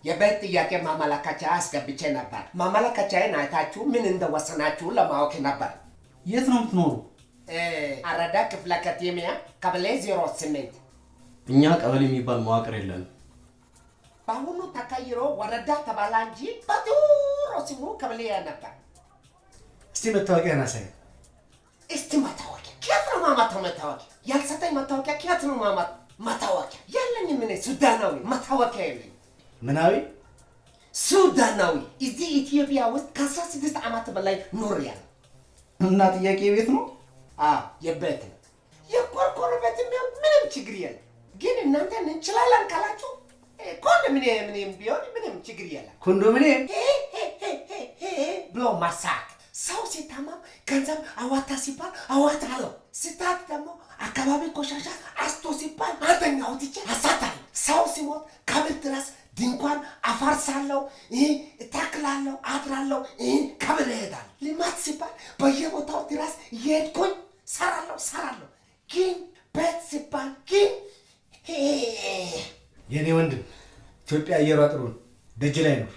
የቤት ጥያቄ ማመለከቻ አስገብቼ ነበር። ማመለከቻዬን አይታችሁ ምን እንደወሰናችሁ ለማወቅ ነበር። የት ነው የምትኖሩ? አራዳ ክፍለ ከተማ ቀበሌ 08። እኛ ቀበሌ የሚባል መዋቅር የለንም። በአሁኑ ተቀይሮ ወረዳ ተባለ እንጂ በድሮ ስሙ ቀበሌ ነበር። እስቲ መታወቂያ ናሳይ። እስቲ መታወቂያ ከየት ነው ማማት መታወቂያ? ያልሰጠኝ መታወቂያ ከየት ነው ማማት መታወቂያ? ያለኝ ምን ሱዳናዊ መታወቂያ የለኝ። ምናዊ? ሱዳናዊ እዚህ ኢትዮጵያ ውስጥ ከ16 ዓመት በላይ ኖሬያለሁ። እና ጥያቄ ቤት ነው? የቤት ነው። የቆርቆሮ ቤት ነው፣ ምንም ችግር የለም። ግን እናንተ እንችላለን ካላችሁ ኮንዶሚኒየም ቢሆን ምንም ችግር የለም። ኮንዶሚኒየም ብሎ ማሳክ ሰው ሲታመም ገንዘብ አዋጣ ሲባል አዋጣለሁ፣ ስታት ደግሞ አካባቢ ቆሻሻ አስቶ ሲባል አንተኛው ትቼ አሳታለሁ። ሰው ሲሞት ከቤት ድረስ ድንኳን አፈርሳለሁ፣ እተክላለሁ፣ አድራለሁ፣ ከቤት እሄዳለሁ። ልማት ሲባል በየቦታው ድረስ እየሄድኩኝ ሰራለሁ። ግን ቤት ሲባል ግን የኔ ወንድም ኢትዮጵያ አየሯ ጥሩ ነው። ደጅ ላይ ኖር።